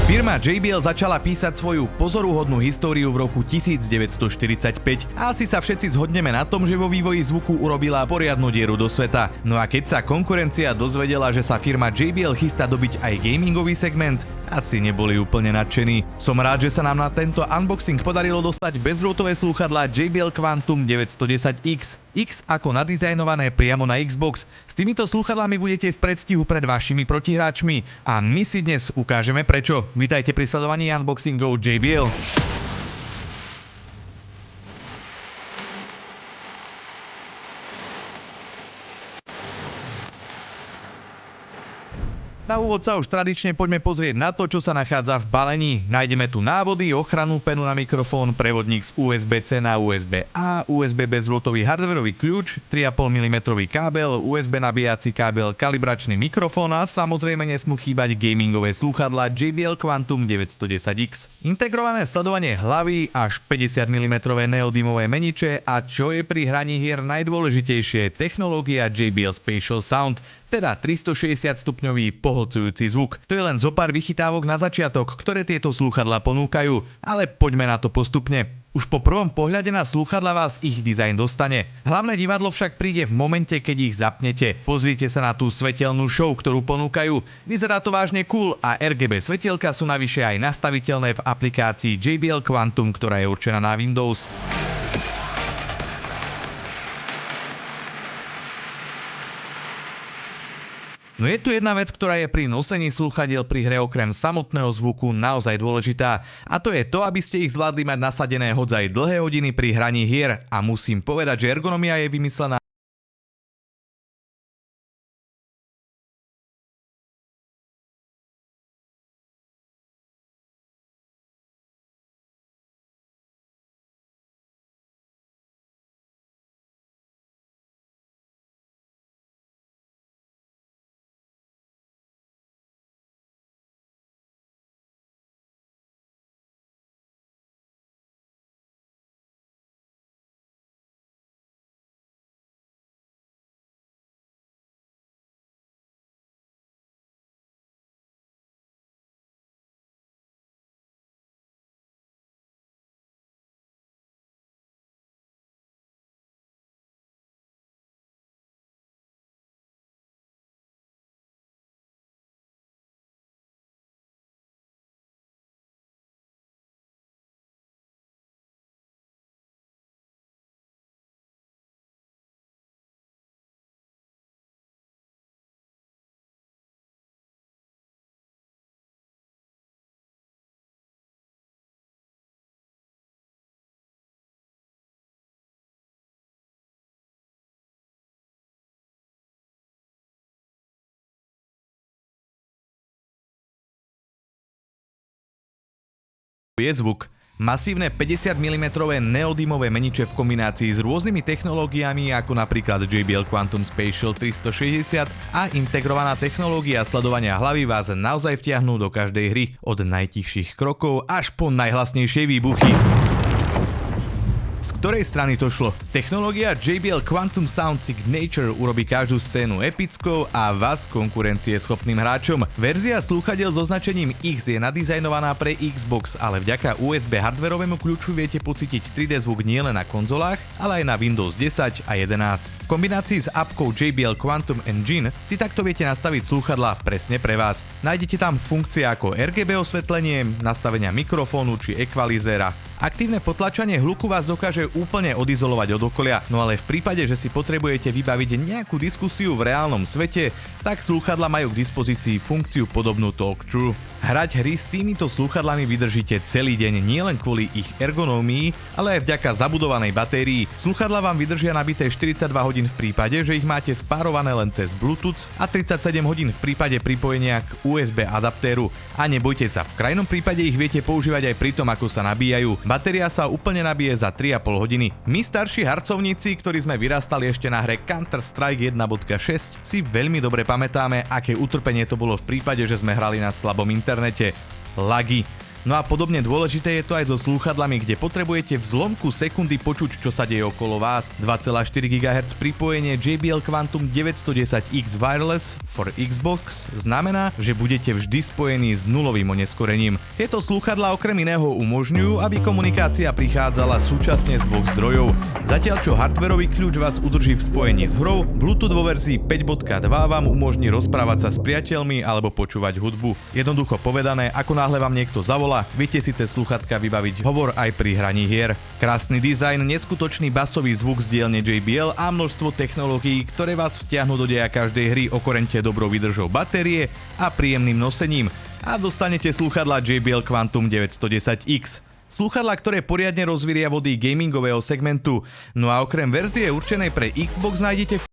Firma JBL začala písať svoju pozoruhodnú históriu v roku 1945 a asi sa všetci zhodneme na tom, že vo vývoji zvuku urobila poriadnu dieru do sveta. No a keď sa konkurencia dozvedela, že sa firma JBL chystá dobiť aj gamingový segment, asi neboli úplne nadšení. Som rád, že sa nám na tento unboxing podarilo dostať bezdrôtové slúchadlá JBL Quantum 910X. X ako nadizajnované priamo na Xbox. S týmito slúchadlami budete v predstihu pred vašimi protihráčmi a my si dnes ukážeme prečo. Vítajte pri sledovaní unboxingov JBL. Na úvod sa už tradične poďme pozrieť na to, čo sa nachádza v balení. Nájdeme tu návody, ochranu, penu na mikrofón, prevodník z USB-C na USB-A, USB bezdrôtový hardwareový kľúč, 3,5 mm kábel, USB nabíjací kábel, kalibračný mikrofón a samozrejme nesmú chýbať gamingové slúchadlá JBL Quantum 910X. Integrované sledovanie hlavy, až 50 mm neodymové meniče a čo je pri hraní hier najdôležitejšie, technológia JBL Spatial Sound, teda 360 stupňový pohlcujúci zvuk. To je len zo pár vychytávok na začiatok, ktoré tieto slúchadlá ponúkajú, ale poďme na to postupne. Už po prvom pohľade na slúchadlá vás ich dizajn dostane. Hlavné divadlo však príde v momente, keď ich zapnete. Pozrite sa na tú svetelnú show, ktorú ponúkajú. Vyzerá to vážne cool a RGB svetielka sú navyše aj nastaviteľné v aplikácii JBL Quantum, ktorá je určená na Windows. No je tu jedna vec, ktorá je pri nosení slúchadiel pri hre okrem samotného zvuku naozaj dôležitá. A to je to, aby ste ich zvládli mať nasadené hodzaj dlhé hodiny pri hraní hier. A musím povedať, že ergonomia je vymyslená je zvuk. Masívne 50 mm neodymové meniče v kombinácii s rôznymi technológiami ako napríklad JBL Quantum Spatial 360 a integrovaná technológia sledovania hlavy vás naozaj vtiahnú do každej hry od najtichších krokov až po najhlasnejšie výbuchy. Z ktorej strany to šlo? Technológia JBL Quantum Sound Signature urobí každú scénu epickou a vás konkurencie schopným hráčom. Verzia slúchadiel s označením X je nadizajnovaná pre Xbox, ale vďaka USB hardwareovému kľúču viete pocítiť 3D zvuk nielen na konzolách, ale aj na Windows 10 a 11. V kombinácii s appkou JBL Quantum Engine si takto viete nastaviť slúchadlá presne pre vás. Nájdete tam funkcie ako RGB osvetlenie, nastavenia mikrofónu či ekvalizéra. Aktívne potlačanie hluku vás dokáže úplne odizolovať od okolia, no ale v prípade, že si potrebujete vybaviť nejakú diskusiu v reálnom svete, tak slúchadlá majú k dispozícii funkciu podobnú talk-through. Hrať hry s týmito slúchadlami vydržíte celý deň nielen kvôli ich ergonómii, ale aj vďaka zabudovanej batérii. Slúchadlá vám vydržia nabité 42 hodín v prípade, že ich máte spárované len cez Bluetooth a 37 hodín v prípade pripojenia k USB adaptéru. A nebojte sa, v krajnom prípade ich viete používať aj pri tom, ako sa nabíjajú. Batéria sa úplne nabije za 3,5 hodiny. My starší harcovníci, ktorí sme vyrastali ešte na hre Counter-Strike 1.6, si veľmi dobre pamätáme, aké utrpenie to bolo v prípade, že sme hrali na slabom internete. Lagy. No a podobne dôležité je to aj so slúchadlami, kde potrebujete v zlomku sekundy počuť, čo sa deje okolo vás. 2,4 GHz pripojenie JBL Quantum 910X Wireless for Xbox znamená, že budete vždy spojení s nulovým oneskorením. Tieto slúchadlá okrem iného umožňujú, aby komunikácia prichádzala súčasne z dvoch zdrojov. Zatiaľ čo hardwareový kľúč vás udrží v spojení s hrou, Bluetooth vo verzii 5.2 vám umožní rozprávať sa s priateľmi alebo počúvať hudbu. Jednoducho povedané, ako náhle vám niekto zavolá, viete si cez slúchadka vybaviť hovor aj pri hraní hier. Krásny dizajn, neskutočný basový zvuk z dielne JBL a množstvo technológií, ktoré vás vtiahnu do deja každej hry, okorente dobrou výdržou batérie a príjemným nosením. A dostanete slúchadlá JBL Quantum 910X. Slúchadlá, ktoré poriadne rozvíria vody gamingového segmentu. No a okrem verzie určenej pre Xbox nájdete v